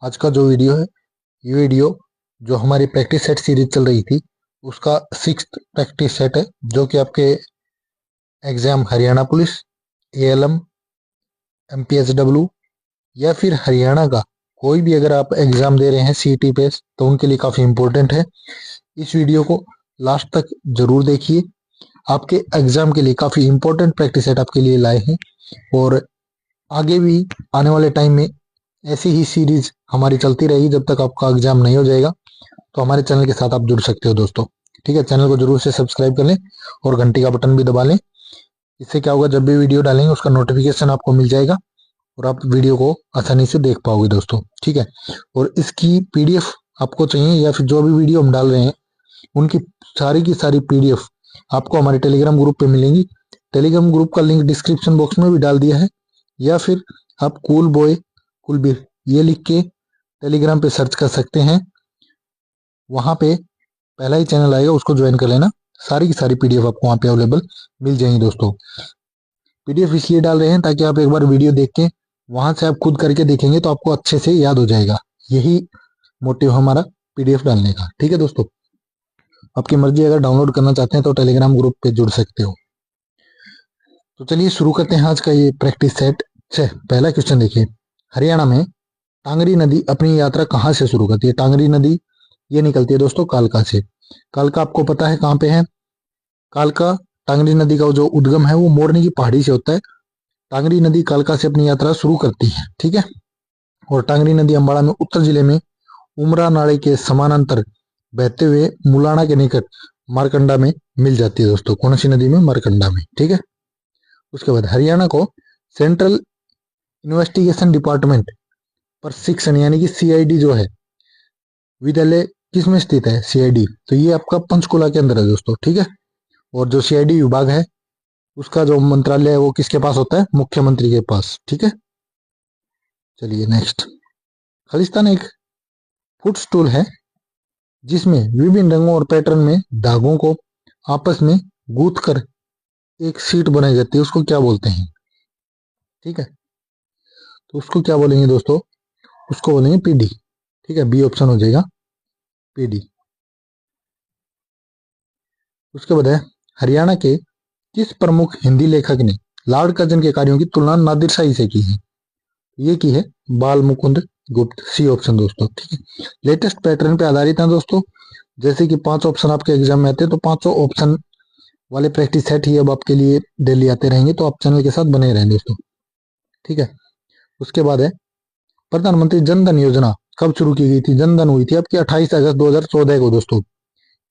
आज का जो वीडियो है, ये वीडियो जो हमारी प्रैक्टिस सेट सीरीज चल रही थी उसका 6th प्रैक्टिस सेट है, जो कि आपके एग्जाम हरियाणा पुलिस, एएलएम, एमपीएसडब्ल्यू या फिर हरियाणा का कोई भी अगर आप एग्जाम दे रहे हैं सीईटी पे, तो उनके लिए काफी इंपॉर्टेंट है। इस वीडियो को लास्ट तक जरूर देखिए। आपके एग्जाम के लिए काफी इंपॉर्टेंट प्रैक्टिस सेट आपके लिए लाए हैं और आगे भी आने वाले टाइम में ऐसी ही सीरीज हमारी चलती रहेगी जब तक आपका एग्जाम नहीं हो जाएगा। तो हमारे चैनल के साथ आप जुड़ सकते हो दोस्तों। ठीक है, चैनल को जरूर से सब्सक्राइब कर लें और घंटी का बटन भी दबा लें। इससे क्या होगा, जब भी वीडियो डालेंगे उसका नोटिफिकेशन आपको मिल जाएगा और आप वीडियो को आसानी से देख पाओगे दोस्तों। ठीक है, और इसकी पीडीएफ आपको चाहिए या फिर जो भी वीडियो हम डाल रहे हैं उनकी सारी की सारी पीडीएफ आपको हमारे टेलीग्राम ग्रुप पे मिलेंगी। टेलीग्राम ग्रुप का लिंक डिस्क्रिप्शन बॉक्स में भी डाल दिया है, या फिर आप कूल बॉय कुलबीर ये लिख के टेलीग्राम पे सर्च कर सकते हैं। वहां पे पहला ही चैनल आएगा, उसको ज्वाइन कर लेना। सारी की सारी पीडीएफ आपको वहां पे अवेलेबल मिल जाएंगी दोस्तों। पीडीएफ इसलिए डाल रहे हैं ताकि आप एक बार वीडियो देख के वहां से आप खुद करके देखेंगे तो आपको अच्छे से याद हो जाएगा। यही मोटिव हमारा पीडीएफ डालने का। ठीक है दोस्तों, आपकी मर्जी, अगर डाउनलोड करना चाहते हैं तो टेलीग्राम ग्रुप पे जुड़ सकते हो। तो चलिए शुरू करते हैं आज का ये प्रैक्टिस सेट। पहला क्वेश्चन देखिए, हरियाणा में टांगरी नदी अपनी यात्रा कहाँ से शुरू करती है? टांगरी नदी ये निकलती है दोस्तों कालका से। कालका आपको पता है कहाँ पे है? कालका, टांगरी नदी का जो उद्गम है वो मोरनी की पहाड़ी से होता है। टांगरी नदी कालका से अपनी यात्रा शुरू करती है। ठीक है, और टांगरी नदी अम्बाड़ा में उत्तर जिले में उमरा नाले के समानांतर बहते हुए मुलाना के निकट मारकंडा में मिल जाती है दोस्तों। कौन सी नदी में? मारकंडा में। ठीक है, उसके बाद हरियाणा को सेंट्रल इन्वेस्टिगेशन डिपार्टमेंट प्रशिक्षण यानी कि सीआईडी जो है विद्यालय किस में स्थित है? सीआईडी तो ये आपका पंचकुला के अंदर है दोस्तों। ठीक है, और जो सीआईडी विभाग है उसका जो मंत्रालय है वो किसके पास होता है? मुख्यमंत्री के पास। ठीक है, चलिए नेक्स्ट। खालिस्तान एक फुट स्टूल है जिसमें विभिन्न रंगों और पैटर्न में धागों को आपस में गूंथ कर एक सीट बनाई जाती है, उसको क्या बोलते हैं? ठीक है, तो उसको क्या बोलेंगे दोस्तों? उसको बोलेंगे पीडी। ठीक है, बी ऑप्शन हो जाएगा पीडी। उसके बाद है, हरियाणा के किस प्रमुख हिंदी लेखक ने लॉर्ड कर्जन के कार्यों की तुलना नादिर शाही से की है? ये की है बाल मुकुंद गुप्त। सी ऑप्शन दोस्तों। ठीक है, लेटेस्ट पैटर्न पे आधारित है दोस्तों। जैसे कि 5 ऑप्शन आपके एग्जाम में आते हैं तो 5 ऑप्शन वाले प्रैक्टिस सेट ही अब आपके लिए डेली आते रहेंगे, तो आप चैनल के साथ बने रहें दोस्तों। ठीक है, उसके बाद है, प्रधानमंत्री जन धन योजना कब शुरू की गई थी? जन धन हुई थी आपकी 28 अगस्त 2014 को दोस्तों।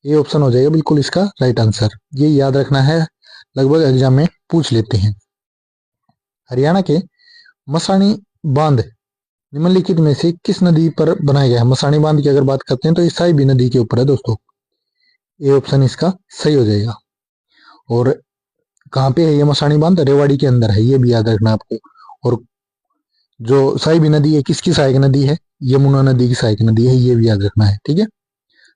ये ऑप्शन हो जाएगा बिल्कुल इसका राइट आंसर। ये याद रखना है, लगभग एग्जाम में पूछ लेते हैं। हरियाणा के मसानी बांध निम्नलिखित में से किस नदी पर बनाया गया है? मसानी बांध की अगर बात करते हैं तो ये साहिबी नदी के ऊपर है दोस्तों। ये ऑप्शन इसका सही हो जाएगा। और कहाँ पे है ये मसानी बांध? रेवाड़ी के अंदर है, ये भी याद रखना आपको। और जो साहिबी नदी है किसकी सहायक नदी है? यमुना नदी की सहायक नदी है, ये भी याद रखना है। ठीक है,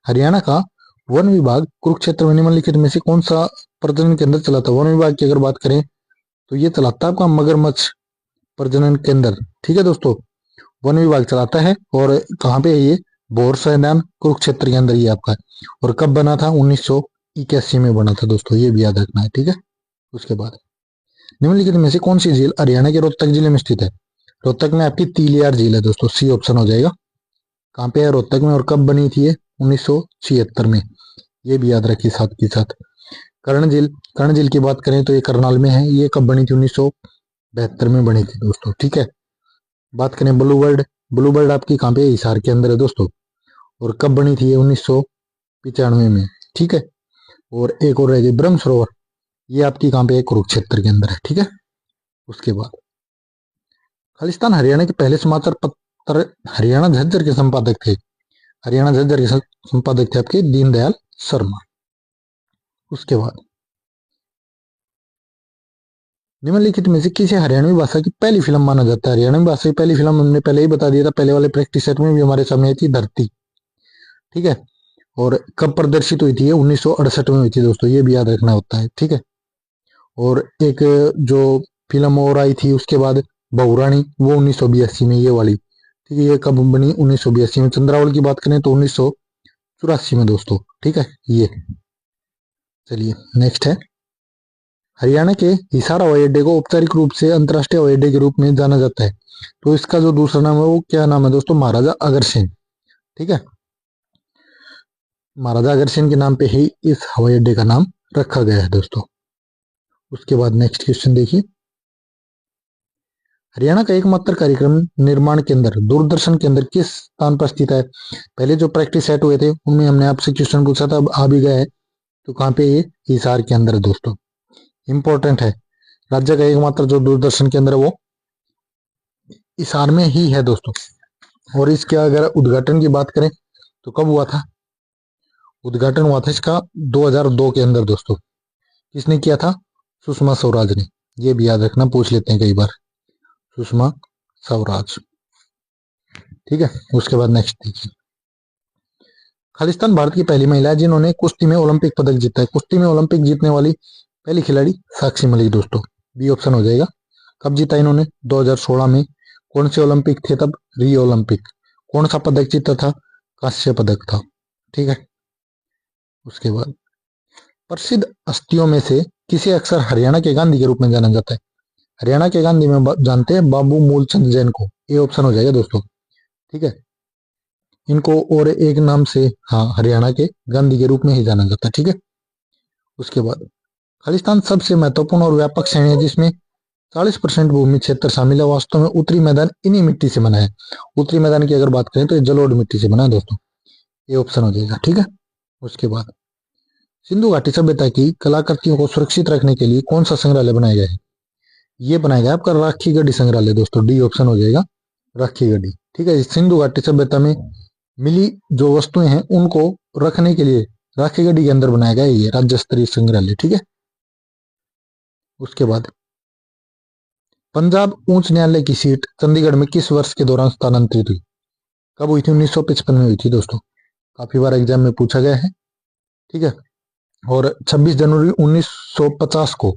हरियाणा का वन विभाग कुरुक्षेत्र में निम्नलिखित में से कौन सा प्रजनन केंद्र चलाता है? वन विभाग की अगर बात करें तो ये चलाता है आपका मगरमच्छ प्रजनन केंद्र। ठीक है दोस्तों, वन विभाग चलाता है। और कहाँ पे है ये? बोर मैदान कुरुक्षेत्र के अंदर ये आपका है। और कब बना था? 1981 में बना था दोस्तों, ये भी याद रखना है। ठीक है, उसके बाद निम्नलिखित में से कौन सी झील हरियाणा के रोहतक जिले में स्थित है? रोहतक में आपकी तीलियार झील है दोस्तों। सी ऑप्शन हो जाएगा। कहाँ पे है? रोहतक में। और कब बनी थी ये? 1976 में। ये भी याद रखिए साथ के साथ। कर्ण झील, कर्ण झील की बात करें तो ये करनाल में है। ये कब बनी थी? 1972 में बनी थी दोस्तों। ठीक है, बात करें ब्लू बर्ड, ब्लू बर्ड आपकी कहाँ पे? हिसार के अंदर है दोस्तों। और कब बनी थी ये? 1995 में। ठीक है, और एक और रह गई ब्रह्म सरोवर, ये आपकी कहाँ पे है? कुरुक्षेत्र के अंदर है। ठीक है, उसके बाद खालिस्तान हरियाणा के पहले समाचार पत्र हरियाणा झज्जर के संपादक थे। हरियाणा झज्जर के संपादक थे आपके दीनदयाल शर्मा। उसके बाद निम्नलिखित में से किसे हरियाणवी भाषा की पहली फिल्म माना जाता है? हरियाणवी भाषा की पहली फिल्म हमने पहले ही बता दिया था, पहले वाले प्रैक्टिस सेट में भी हमारे सामने आई थी, धरती। ठीक है, और कब प्रदर्शित हुई थी? 1968 में हुई थी दोस्तों, ये भी याद रखना होता है। ठीक है, और एक जो फिल्म और आई थी उसके बाद बहुरानी, वो 1982 में, ये वाली। ठीक है, ये कब बनी? 1982 में। चंद्रावल की बात करें तो 1984 में दोस्तों। ठीक है, ये चलिए नेक्स्ट है, हरियाणा के हिसार हवाई अड्डे को औपचारिक रूप से अंतर्राष्ट्रीय हवाई अड्डे के रूप में जाना जाता है, तो इसका जो दूसरा नाम है वो क्या नाम है दोस्तों? महाराजा अग्रसेन। ठीक है, महाराजा अग्रसेन के नाम पे ही इस हवाई अड्डे का नाम रखा गया है दोस्तों। उसके बाद नेक्स्ट क्वेश्चन देखिए, हरियाणा का एकमात्र कार्यक्रम निर्माण केंद्र दूरदर्शन केंद्र किस स्थान पर स्थित है? पहले जो प्रैक्टिस सेट हुए थे उनमें हमने आपसे क्वेश्चन पूछा था, अब आ भी गया है, तो कहाँ पे? ये हिसार के अंदर दोस्तों। इंपॉर्टेंट है, राज्य का एकमात्र जो दूरदर्शन केंद्र है वो हिसार में ही है दोस्तों। और इसके अगर उद्घाटन की बात करें तो कब हुआ था? उद्घाटन हुआ था इसका 2002 के अंदर दोस्तों। किसने किया था? सुषमा स्वराज ने। ये भी याद रखना, पूछ लेते हैं कई बार, सुषमा स्वराज। ठीक है, उसके बाद नेक्स्ट देखिए, खालिस्तान भारत की पहली महिला है जिन्होंने कुश्ती में ओलंपिक पदक जीता है। कुश्ती में ओलंपिक जीतने वाली पहली खिलाड़ी साक्षी मलिक दोस्तों। बी ऑप्शन हो जाएगा। कब जीता इन्होंने? 2016 में। कौन से ओलंपिक थे तब? Rio Olympic. कौन सा पदक जीता था? कांस्य पदक था। ठीक है, उसके बाद प्रसिद्ध हस्तियों में से किसे अक्सर हरियाणा के गांधी के रूप में जाना जाता है? हरियाणा के गांधी में जानते हैं बाबू मूलचंद जैन को। ये ऑप्शन हो जाएगा दोस्तों। ठीक है, इनको और एक नाम से हाँ हरियाणा के गांधी के रूप में ही जाना जाता है। ठीक है, उसके बाद खालिस्तान सबसे महत्वपूर्ण और व्यापक श्रेणी है जिसमें 40% भूमि क्षेत्र शामिल है। वास्तव में उत्तरी मैदान इन्हीं मिट्टी से बना है। उत्तरी मैदान की अगर बात करें तो ये जलोढ़ मिट्टी से बना है दोस्तों। ये ऑप्शन हो जाएगा। ठीक है, उसके बाद सिंधु घाटी सभ्यता की कलाकृतियों को सुरक्षित रखने के लिए कौन सा संग्रहालय बनाया गया है? ये बनाया गया आपका राखी गढ़ी संग्रहालय दोस्तों। डी ऑप्शन हो जाएगा, राखी गढ़ी। ठीक है, सिंधु घाटी सभ्यता में मिली जो वस्तुएं हैं उनको रखने के लिए राखी गढ़ी के अंदर बनाया गया है ये राज्य स्तरीय संग्रहालय। ठीक है, उसके बाद पंजाब उच्च न्यायालय की सीट चंडीगढ़ में किस वर्ष के दौरान स्थानांतरित हुई? कब हुई थी? 1955 में हुई थी दोस्तों। काफी बार एग्जाम में पूछा गया है। ठीक है, और 26 जनवरी 1950 को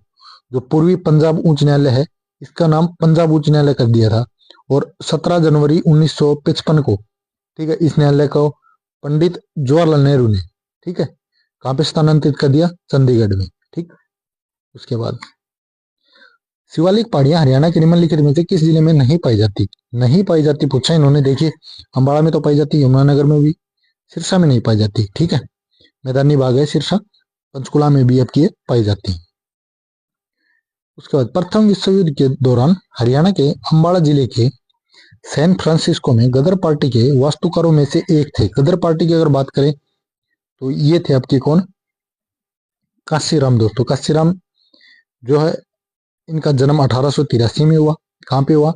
जो पूर्वी पंजाब उच्च न्यायालय है इसका नाम पंजाब उच्च न्यायालय कर दिया था। और 17 जनवरी 1955 को ठीक है इस न्यायालय को पंडित जवाहरलाल नेहरू ने ठीक है कहां पे स्थानांतरित कर दिया? चंडीगढ़ में। ठीक, उसके बाद शिवालिक पहाड़ियां हरियाणा के निम्नलिखित में से किस जिले में नहीं पाई जाती? नहीं पाई जाती पूछा इन्होंने। देखिए, अम्बाड़ा में तो पाई जाती, यमुनानगर में भी, सिरसा में नहीं पाई जाती। ठीक है, मैदानी भाग है सिरसा, पंचकुला में भी आपकी पाई जाती है। उसके बाद प्रथम विश्व युद्ध के दौरान हरियाणा के अम्बाड़ा जिले के सैन फ्रांसिस्को में गदर पार्टी के वास्तुकारों में से एक थे। गदर पार्टी की अगर बात करें तो ये थे आपके कौन? काशीराम दोस्तों। काशीराम जो है इनका जन्म 1883 में हुआ। कहाँ पे हुआ?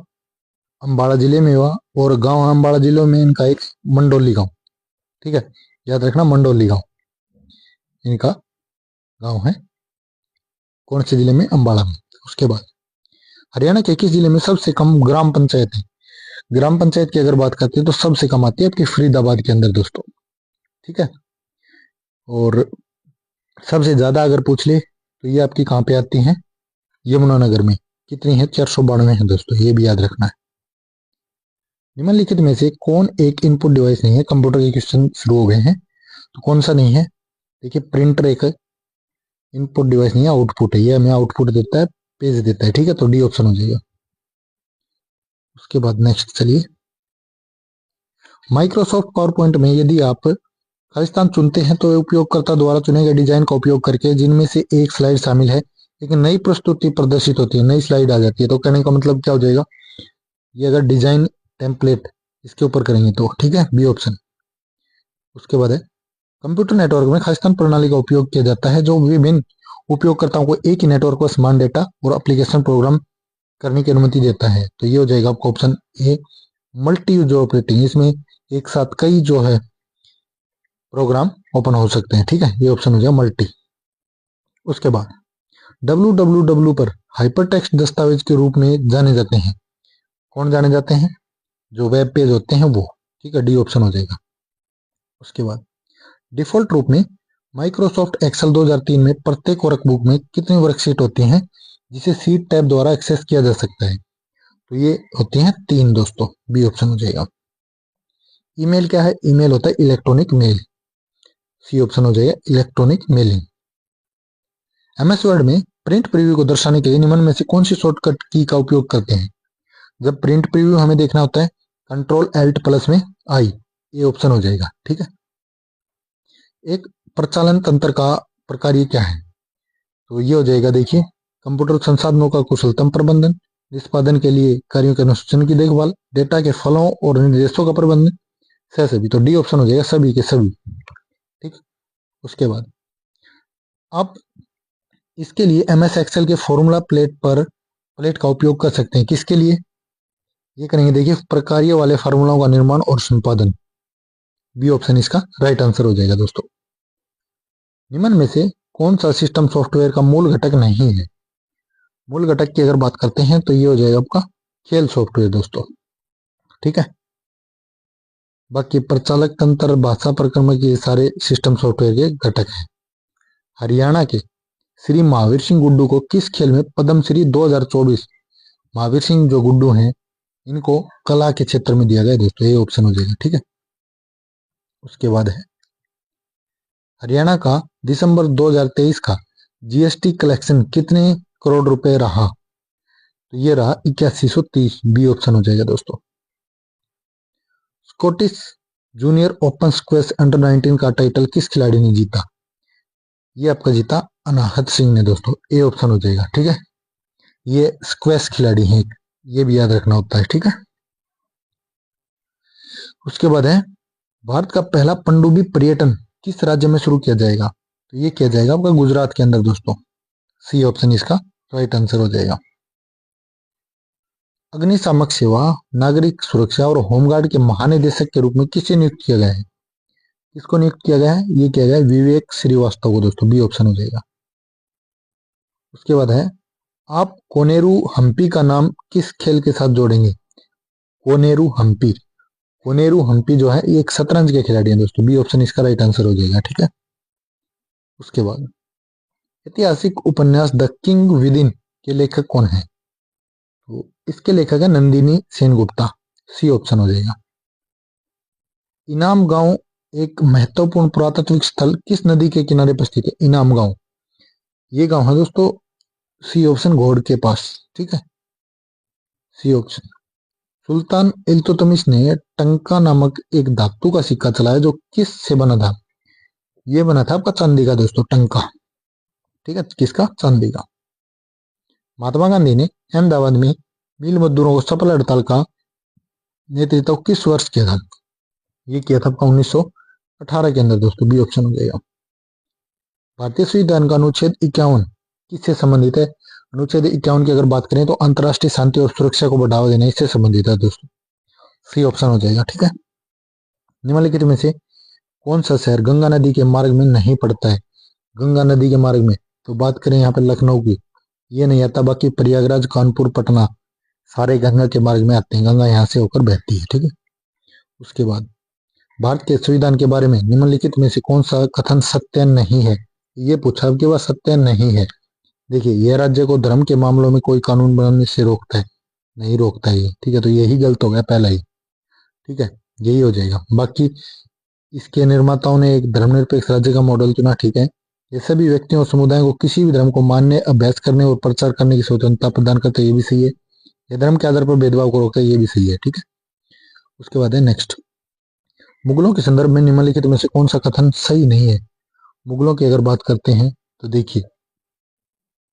अम्बाड़ा जिले में हुआ। और गांव अम्बाड़ा जिले में इनका एक मंडोली गांव। ठीक है, याद रखना मंडोली गांव इनका गांव है। कौन से जिले में? अम्बाड़ा में। उसके बाद हरियाणा के किस जिले में सबसे कम ग्राम पंचायत है? ग्राम पंचायत की अगर बात करते हैं तो सबसे कम आती है आपकी फरीदाबाद के अंदर दोस्तों। ठीक है, और सबसे ज्यादा अगर पूछ ले तो ये आपकी कहाँ पे आती है? यमुनानगर में। कितनी है? 492 है दोस्तों, ये भी याद रखना है। निम्नलिखित में से कौन एक इनपुट डिवाइस नहीं है? कंप्यूटर के क्वेश्चन शुरू हो गए हैं, तो कौन सा नहीं है? देखिए, प्रिंटर एक इनपुट डिवाइस नहीं है, आउटपुट है। ये हमें आउटपुट देता है, पेज देता है। ठीक है, तो डी ऑप्शन हो जाएगा। उसके बाद नेक्स्ट चलिए, माइक्रोसॉफ्ट पावर पॉइंट में यदि आप खालिस्तान चुनते हैं तो उपयोगकर्ता द्वारा चुने गए डिजाइन का उपयोग करके जिनमें से एक स्लाइड शामिल है लेकिन नई प्रस्तुति प्रदर्शित होती है, नई स्लाइड आ जाती है, तो कहने का मतलब क्या हो जाएगा? ये अगर डिजाइन टेम्पलेट इसके ऊपर करेंगे तो ठीक है, बी ऑप्शन। उसके बाद है कंप्यूटर नेटवर्क में खालिस्तान प्रणाली का उपयोग किया जाता है जो विभिन्न उपयोगकर्ताओं को एक ही नेटवर्क पर समान डेटा और एप्लीकेशन प्रोग्राम करने की अनुमति देता है। तो ये हो जाएगा आपका option A, multi user operating. इसमें एक साथ कई जो है प्रोग्राम ओपन हो सकते हैं। ठीक है, ये ऑप्शन हो जाएगा मल्टी। उसके बाद www पर हाइपरटेक्स्ट दस्तावेज के रूप में जाने जाते हैं। कौन जाने जाते हैं? जो वेब पेज होते हैं वो। ठीक है, डी ऑप्शन हो जाएगा। उसके बाद डिफॉल्ट रूप में माइक्रोसॉफ्ट एक्सेल 2003 में प्रत्येक वर्कबुक में कितनी वर्कशीट होती हैं जिसे सीट टैब द्वारा एक्सेस किया जा सकता है? तो ये होती हैं 3 दोस्तों, बी ऑप्शन हो जाएगा। ईमेल क्या है? ईमेल होता है इलेक्ट्रॉनिक मेल। सी ऑप्शन हो जाएगा इलेक्ट्रॉनिक मेलिंग। एमएस वर्ड में प्रिंट प्रीव्यू को दर्शाने के लिए निम्न में से कौन सी शॉर्टकट की का उपयोग करते हैं? जब प्रिंट प्रीव्यू हमें देखना होता है, कंट्रोल एल्ट प्लस में आई, ये ऑप्शन हो जाएगा। ठीक है। एक प्रचालन तंत्र का प्रकार ये क्या है? तो ये हो जाएगा, देखिए, कंप्यूटर संसाधनों का कुशलतम प्रबंधन, निष्पादन के लिए कार्यों के अनुसूचन की देखभाल, डेटा के फलों और निर्देशों का प्रबंधन, सभी। तो डी ऑप्शन हो जाएगा सभी के सभी। ठीक। उसके बाद आप इसके लिए एमएस एक्सेल के फॉर्मूला प्लेट का उपयोग कर सकते हैं। किसके लिए ये करेंगे? देखिए, प्रकार्य वाले फार्मूलाओं का निर्माण और संपादन। बी ऑप्शन इसका राइट आंसर हो जाएगा दोस्तों। निम्न में से कौन सा सिस्टम सॉफ्टवेयर का मूल घटक नहीं है? मूल घटक की अगर बात करते हैं तो ये हो जाएगा आपका खेल सॉफ्टवेयर दोस्तों। ठीक है। बाकी प्रचालक तंत्र, भाषा प्रक्रमक, ये सारे सिस्टम सॉफ्टवेयर के घटक हैं। हरियाणा के श्री महावीर सिंह गुड्डू को किस खेल में पद्मश्री 2024? महावीर सिंह जो गुड्डू हैं, इनको कला के क्षेत्र में दिया गया दोस्तों, ये ऑप्शन हो जाएगा। ठीक है। उसके बाद है हरियाणा का दिसंबर 2023 का जीएसटी कलेक्शन कितने करोड़ रुपए रहा? तो ये रहा 8130। बी ऑप्शन हो जाएगा दोस्तों। Scottish junior open squash under 19 का टाइटल किस खिलाड़ी ने जीता? ये आपका जीता अनाहत सिंह ने दोस्तों, ए ऑप्शन हो जाएगा। ठीक है। ये स्क्वैश खिलाड़ी हैं, ये भी याद रखना होता है। ठीक है। उसके बाद है भारत का पहला पनडुब्बी पर्यटन किस राज्य में शुरू किया जाएगा? तो ये किया जाएगा आपका गुजरात के अंदर दोस्तों। सी ऑप्शन इसका राइट आंसर हो जाएगा। अग्निशामक सेवा, नागरिक सुरक्षा और होमगार्ड के महानिदेशक के रूप में किसे नियुक्त किया गया है? किसको नियुक्त किया गया है? ये किया गया है विवेक श्रीवास्तव को दोस्तों। बी ऑप्शन हो जाएगा। उसके बाद है आप कोनेरू हम्पी का नाम किस खेल के साथ जोड़ेंगे? कोनेरू हम्पी, कोनेरू हम्पी जो है ये एक शतरंज के खिलाड़ी हैं दोस्तों। बी ऑप्शन इसका राइट आंसर हो जाएगा। ठीक है। उसके बाद ऐतिहासिक उपन्यास द किंग विद इन के लेखक कौन है? तो इसके लेखक है नंदिनी सेनगुप्ता। सी ऑप्शन हो जाएगा। इनाम गांव एक महत्वपूर्ण पुरातात्विक स्थल किस नदी के किनारे पर स्थित है? इनाम गांव, ये गांव है दोस्तों, सी ऑप्शन, घोड़ के पास। ठीक है। C option. सुल्तान इल्तुतमिश ने टंका नामक एक धातु का सिक्का चलाया जो किस से बना था? ये बना था आपका चांदी का दोस्तों, टंका। ठीक है। किसका? चांदी का। महात्मा गांधी ने अहमदाबाद में मिल मजदूरों को सफल हड़ताल का नेतृत्व किस वर्ष किया था? ये किया था आपका 1918 के अंदर दोस्तों। बी ऑप्शन हो जाएगा। भारतीय संविधान का अनुच्छेद 51 किससे संबंधित है? अनुच्छेद 51 की अगर बात करें तो अंतर्राष्ट्रीय शांति और सुरक्षा को बढ़ावा देना, इससे संबंधित है दोस्तों। सी ऑप्शन हो जाएगा। ठीक है। निम्नलिखित में से कौन सा शहर गंगा नदी के मार्ग में नहीं पड़ता है? गंगा नदी के मार्ग में तो बात करें यहाँ पे लखनऊ की, ये नहीं आता। बाकी प्रयागराज, कानपुर, पटना सारे गंगा के मार्ग में आते हैं, गंगा यहाँ से होकर बहती है। ठीक है। उसके बाद भारत के संविधान के बारे में निम्नलिखित में से कौन सा कथन सत्य नहीं है? ये पूछा कि वह सत्य नहीं है। देखिए, यह राज्य को धर्म के मामलों में कोई कानून बनाने से रोकता है, नहीं रोकता है ये। ठीक है। तो यही गलत हो गया पहला ही। ठीक है। यही हो जाएगा। बाकी इसके निर्माताओं ने एक धर्मनिरपेक्ष राज्य का मॉडल चुना। ठीक है। ये सभी व्यक्तियों और समुदायों को किसी भी धर्म को मानने, अभ्यास करने और प्रचार करने की स्वतंत्रता प्रदान करते हैं, ये भी सही है। ये धर्म के आधार पर भेदभाव को रोकता है, ये भी सही है। ठीक है। उसके बाद है नेक्स्ट, मुगलों के संदर्भ में निम्नलिखित में से कौन सा कथन सही नहीं है? मुगलों की अगर बात करते हैं तो देखिए,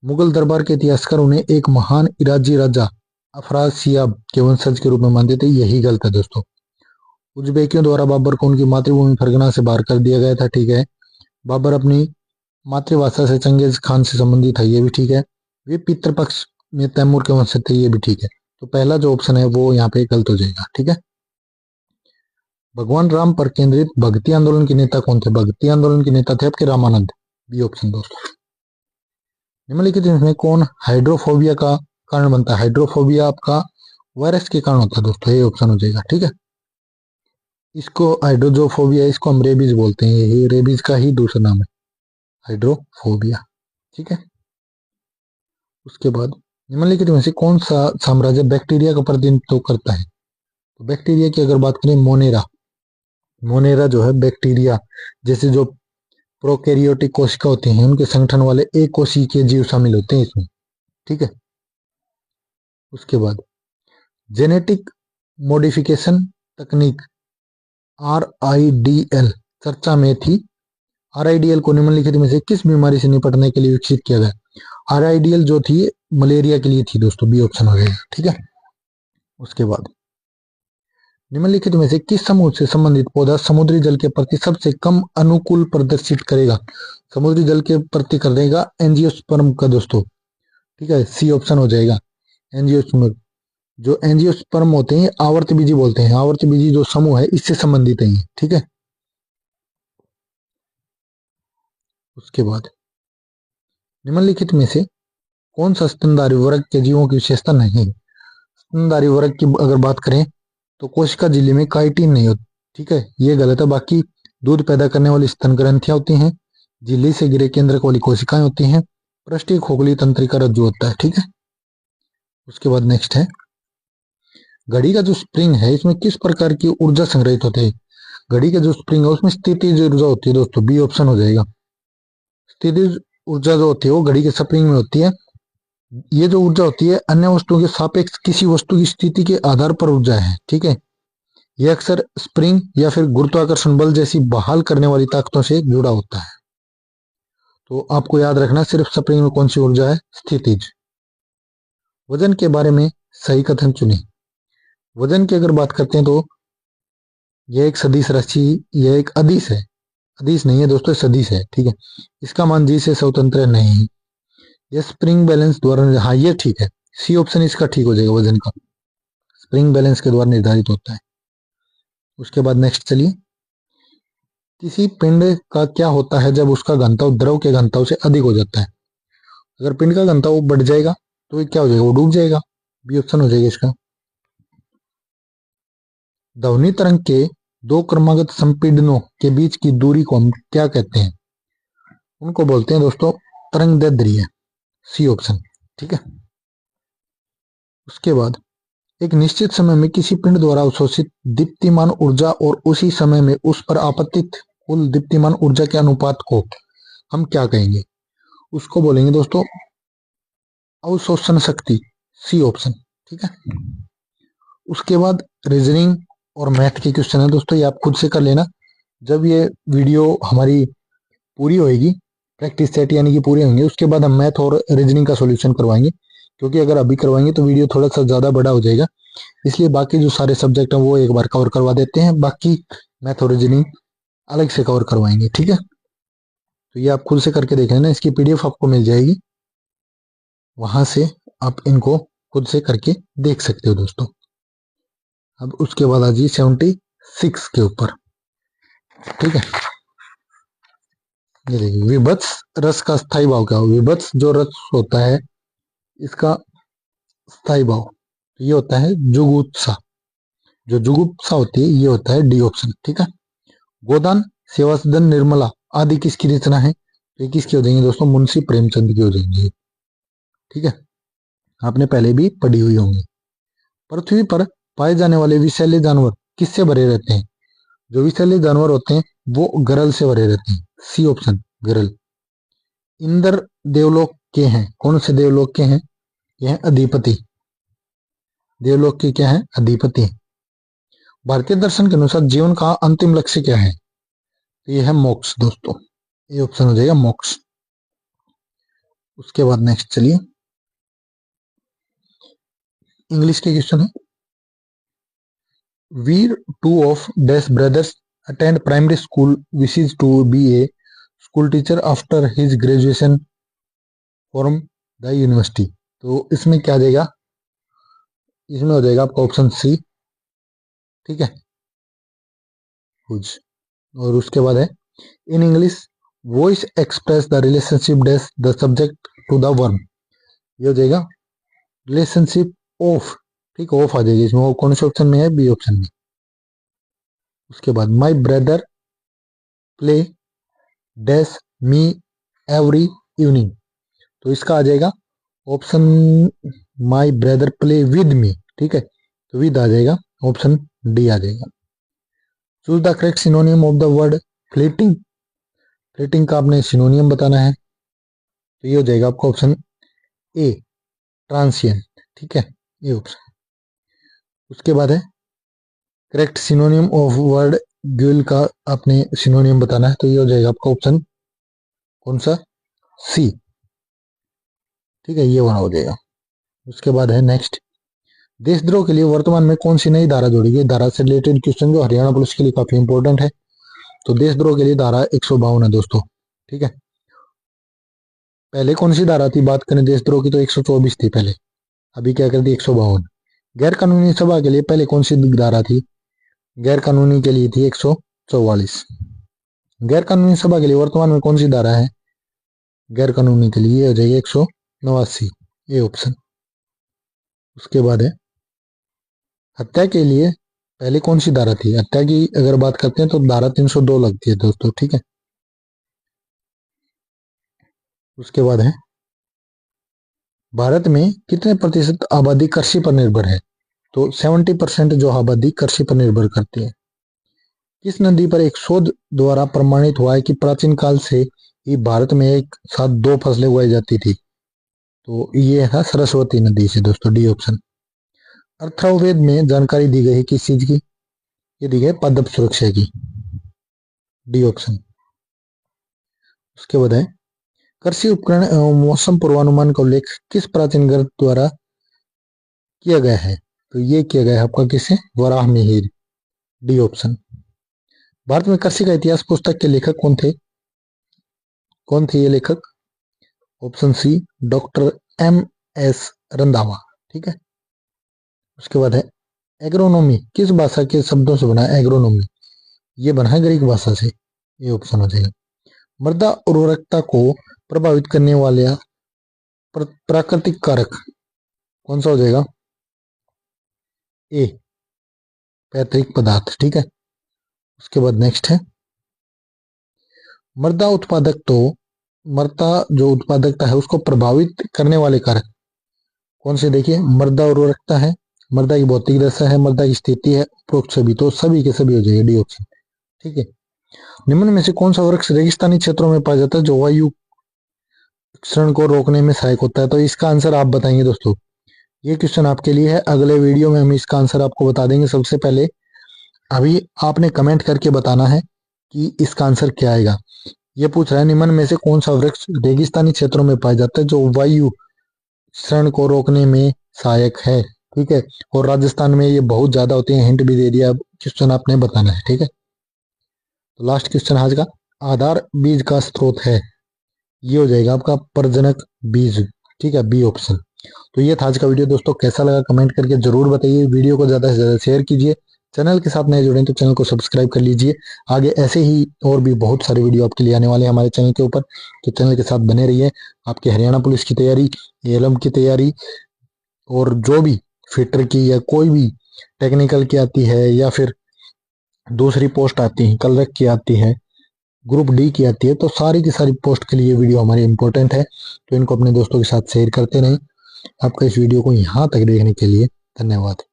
मुगल दरबार के इतिहासकार उन्हें एक महान इराजी राजा अफरासियाब के वंशज के रूप में मानते थे, यही गलत है दोस्तों। उज्बेकियों द्वारा बाबर को उनकी मातृभूमि फरगना से बाहर कर दिया गया था। ठीक है। बाबर अपनी मातृभाषा से चंगेज खान से संबंधित है, ये भी ठीक है। वे पितृपक्ष में तैमूर के वंशज थे, ये भी ठीक है। तो पहला जो ऑप्शन है वो यहाँ पे गलत हो जाएगा। ठीक है। भगवान राम पर केंद्रित भक्ति आंदोलन के नेता कौन थे? भक्ति आंदोलन के नेता थे आपके रामानंद। बी ऑप्शन दोस्तों। निम्नलिखित में कौन हाइड्रोफोबिया का कारण बनता है? हाइड्रोफोबिया आपका वायरस के कारण होता है दोस्तों, ये ऑप्शन हो जाएगा। ठीक है। इसको हाइड्रोजोफोबिया, इसको हम रेबीज बोलते हैं, ये रेबीज का ही दूसरा नाम है, हाइड्रोफोबिया। ठीक है। उसके बाद निम्नलिखित में से कौन सा साम्राज्य बैक्टीरिया का प्रतिनिधित्व करता है? तो बैक्टीरिया की अगर बात करें, मोनेरा, मोनेरा जो है बैक्टीरिया जैसे जो प्रोकैरियोटिक कोशिका होती हैं उनके संगठन वाले एक कोशिकीय जीव शामिल होते हैं इसमें। ठीक है। उसके बाद जेनेटिक मॉडिफिकेशन तकनीक RIDL चर्चा में थी। RIDL को निम्नलिखित में से किस बीमारी से निपटने के लिए विकसित किया गया? RIDL जो थी मलेरिया के लिए थी दोस्तों, बी ऑप्शन हो जाएगा। ठीक है। उसके बाद निम्नलिखित में से किस समूह से संबंधित पौधा समुद्री जल के प्रति सबसे कम अनुकूल प्रदर्शित करेगा? समुद्री जल के प्रति कर देगा एंजियोस्पर्म का दोस्तों। ठीक है, सी ऑप्शन हो जाएगा एंजियोस्पर्म। जो एंजियोस्पर्म होते हैं आवर्त बीजी बोलते हैं, आवर्त बीजी जो समूह है इससे संबंधित है। ठीक है। उसके बाद निम्नलिखित में से कौन सा स्तनधारी वर्ग के जीवों की विशेषता नहीं है? स्तनधारी वर्ग की अगर बात करें तो कोशिका झिल्ली में काइटिन नहीं होती। ठीक है, ये गलत है। बाकी दूध पैदा करने वाली स्तन ग्रंथियां होती हैं, झिल्ली से गिरे केंद्रक वाली कोशिकाएं होती हैं, पृष्ठीय खोखली तंत्रिका रज्जु होता है। ठीक है। उसके बाद नेक्स्ट है घड़ी का जो स्प्रिंग है इसमें किस प्रकार की ऊर्जा संग्रहित होती है? घड़ी का जो स्प्रिंग है उसमें स्थितिज ऊर्जा होती है दोस्तों, बी ऑप्शन हो जाएगा। स्थितिज ऊर्जा जो होती है वो घड़ी के स्प्रिंग में होती है। ये जो ऊर्जा होती है अन्य वस्तुओं के सापेक्ष किसी वस्तु की स्थिति के आधार पर ऊर्जा है। ठीक है। यह अक्सर स्प्रिंग या फिर गुरुत्वाकर्षण बल जैसी बहाल करने वाली ताकतों से जुड़ा होता है। तो आपको याद रखना सिर्फ स्प्रिंग में कौन सी ऊर्जा है, स्थितिज। वजन के बारे में सही कथन चुने। वजन की अगर बात करते हैं तो यह एक सदिश राशि, यह एक अदिश है, अदिश नहीं है दोस्तों, सदिश है। ठीक है। इसका मान जी से स्वतंत्र नहीं है। यह स्प्रिंग बैलेंस द्वारा, हाँ ये ठीक है, सी ऑप्शन इसका ठीक हो जाएगा। वजन का स्प्रिंग बैलेंस के द्वारा निर्धारित होता है। उसके बाद नेक्स्ट चलिए, किसी पिंड का क्या होता है जब उसका घनत्व द्रव के घनत्व से अधिक हो जाता है? अगर पिंड का घनत्व बढ़ जाएगा तो ये क्या हो जाएगा, वो डूब जाएगा। बी ऑप्शन हो जाएगा इसका। ध्वनि तरंग के दो क्रमागत संपीड़नों के बीच की दूरी को हम क्या कहते हैं? उनको बोलते हैं दोस्तों तरंग दैर्ध्य, सी ऑप्शन। ठीक है। उसके बाद एक निश्चित समय में किसी पिंड द्वारा अवशोषित दीप्तिमान ऊर्जा और उसी समय में उस पर आपतित कुल दीप्तिमान ऊर्जा के अनुपात को हम क्या कहेंगे? उसको बोलेंगे दोस्तों अवशोषण शक्ति, सी ऑप्शन। ठीक है। उसके बाद रीजनिंग और मैथ के क्वेश्चन है दोस्तों, ये आप खुद से कर लेना। जब ये वीडियो हमारी पूरी होएगी, प्रैक्टिस सेट यानी कि पूरे होंगे, उसके बाद हम मैथ और रीजनिंग का सॉल्यूशन करवाएंगे। क्योंकि अगर अभी करवाएंगे तो वीडियो थोड़ा सा ज़्यादा बड़ा हो जाएगा, इसलिए बाकी जो सारे सब्जेक्ट हैं वो एक बार कवर करवा देते हैं, बाकी मैथ और रीजनिंग अलग से कवर करवाएंगे। ठीक है। तो ये आप खुद से करके देख लेना, इसकी PDF आपको मिल जाएगी, वहां से आप इनको खुद से करके देख सकते हो दोस्तों। अब उसके बाद आ जाइए 76 के ऊपर। ठीक है। ये देखिए विभत्स रस का स्थायी भाव क्या हो? विभत्स जो रस होता है इसका स्थायी भाव ये होता है जुगुप्सा। जो जुगुप्सा होती है ये होता है डी ऑप्शन। ठीक है। गोदान, सेवा सदन, निर्मला आदि किसकी रचना है? ये किसकी हो जाएंगे दोस्तों? मुंशी प्रेमचंद की हो जाएंगी। ठीक है, आपने पहले भी पढ़ी हुई होंगी। पृथ्वी पर पाए जाने वाले विषैले जानवर किससे भरे रहते हैं? जो विषैले जानवर होते हैं वो गरल से भरे रहते हैं, सी ऑप्शन गरल। इंद्र देवलोक के हैं, कौन से देवलोक के हैं? ये हैं अधिपति, देवलोक के क्या है? अधिपति। भारतीय दर्शन के अनुसार जीवन का अंतिम लक्ष्य क्या है? तो ये है मोक्ष दोस्तों, ये ऑप्शन हो जाएगा मोक्ष। उसके बाद नेक्स्ट चलिए इंग्लिश के क्वेश्चन है। Veer two of dash brothers attend primary school wishes to be a school teacher after his graduation from the university. तो इसमें क्या देगा? इसमें हो जाएगा आपका ऑप्शन सी। ठीक है, कुछ और उसके बाद है in English voice expresses the relationship dash the subject to the verb. ये हो जाएगा रिलेशनशिप ऑफ। ठीक, ऑफ आ जाएगी इसमें। वो कौन से ऑप्शन में है? बी ऑप्शन में। उसके बाद my brother play dash me every evening. तो इसका आ जाएगा option my brother play with me. ठीक है, तो विद आ जाएगा, ऑप्शन डी आ जाएगा। Choose the correct सिनोनियम of the word fleeting. Fleeting का आपने सिनोनियम बताना है, तो ये हो जाएगा आपका ऑप्शन ए, ट्रांसिएंट। ठीक है, ये ऑप्शन। उसके बाद है करेक्ट सिनोनियम ऑफ वर्ड ग्यूल का आपने सिनोनियम बताना है, तो ये हो जाएगा आपका ऑप्शन कौन सा, सी। ठीक है, ये वाला हो जाएगा। उसके बाद है नेक्स्ट, देशद्रोह के लिए वर्तमान में कौन सी नई धारा जोड़ी गई। धारा से रिलेटेड क्वेश्चन जो हरियाणा पुलिस के लिए काफी इंपॉर्टेंट है। तो देशद्रोह के लिए धारा 152 है दोस्तों। ठीक है, पहले कौन सी धारा थी बात करें देशद्रोह की, तो 124 थी पहले, अभी क्या कर दी 152। गैर कानूनी सभा के लिए पहले कौन सी धारा थी, गैर कानूनी के लिए थी 144। गैर कानूनी सभा के लिए वर्तमान में कौन सी धारा है, गैर कानूनी के लिए हो जाएगी 189, ये ऑप्शन। उसके बाद है हत्या के लिए पहले कौन सी धारा थी। हत्या की अगर बात करते हैं तो धारा 302 लगती है दोस्तों। ठीक है, उसके बाद है भारत में कितने प्रतिशत आबादी कृषि पर निर्भर है। तो 70% जो आबादी कृषि पर निर्भर करती है। किस नदी पर एक शोध द्वारा प्रमाणित हुआ है कि प्राचीन काल से ही भारत में एक साथ 2 फसलें उगाई जाती थी। तो ये है सरस्वती नदी से दोस्तों, डी ऑप्शन। अथर्ववेद में जानकारी दी गई है किस चीज की, ये दी गई पादप सुरक्षा की, डी ऑप्शन। उसके बाद है कृषि उपकरण एवं मौसम पूर्वानुमान का उल्लेख किस प्राचीन ग्रंथ द्वारा किया गया है। तो ये किया गया है आपका किसे, वराह मिहिर, डी ऑप्शन। भारत में कृषि का इतिहास पुस्तक के लेखक कौन थे, कौन थे ये लेखक, option C, doctor M.S. Randhawa. ठीक है, उसके बाद है एग्रोनॉमी किस भाषा के शब्दों से बना है। एग्रोनॉमी ये बना है ग्रीक भाषा से, ये ऑप्शन हो जाएगा। मृदा उर्वरकता को प्रभावित करने वाले प्राकृतिक कारक कौन सा हो जाएगा, ए, पैतृक पदार्थ। ठीक है, उसके बाद नेक्स्ट है मृदा उत्पादक, तो मृदा जो उत्पादकता है उसको प्रभावित करने वाले कारक कौन से। देखिए, मृदा उर्वरकता है, मृदा की भौतिक दशा है, मृदा की स्थिति है, उपरोक्त सभी, तो सभी के सभी हो जाएगा, डी ऑप्शन। ठीक है, निम्न में से कौन सा वृक्ष रेगिस्तानी क्षेत्रों में पाया जाता है जो वायु क्षरण को रोकने में सहायक होता है। तो इसका आंसर आप बताएंगे दोस्तों। ये क्वेश्चन आपके लिए है, अगले वीडियो में हम इसका आंसर आपको बता देंगे। सबसे पहले अभी आपने कमेंट करके बताना है कि इसका आंसर क्या आएगा। ये पूछ रहा है निम्न में से कौन सा वृक्ष रेगिस्तानी क्षेत्रों में पाया जाता है जो वायु क्षरण को रोकने में सहायक है। ठीक है, और राजस्थान में ये बहुत ज्यादा होते हैं, हिंट भी दे दिया। अब क्वेश्चन आपने बताना है। ठीक है, तो लास्ट क्वेश्चन आज का, आधार बीज का स्रोत है, ये हो जाएगा आपका प्रजनक बीज। ठीक है, बी ऑप्शन। तो ये था आज का वीडियो दोस्तों, कैसा लगा कमेंट करके जरूर बताइए। वीडियो को ज्यादा से ज्यादा शेयर कीजिए, चैनल के साथ नए जुड़े तो चैनल को सब्सक्राइब कर लीजिए। आगे ऐसे ही और भी बहुत सारे वीडियो आपके लिए आने वाले हैं हमारे चैनल के ऊपर, तो चैनल के साथ बने रहिए। आपके हरियाणा पुलिस की तैयारी, एएलएम की तैयारी, और जो भी फिटर की या कोई भी टेक्निकल की आती है या फिर दूसरी पोस्ट आती है, कलरक की आती है, ग्रुप डी की आती है, तो सारी की सारी पोस्ट के लिए वीडियो हमारी इंपॉर्टेंट है। तो इनको अपने दोस्तों के साथ शेयर करते रहें। आपका इस वीडियो को यहाँ तक देखने के लिए धन्यवाद।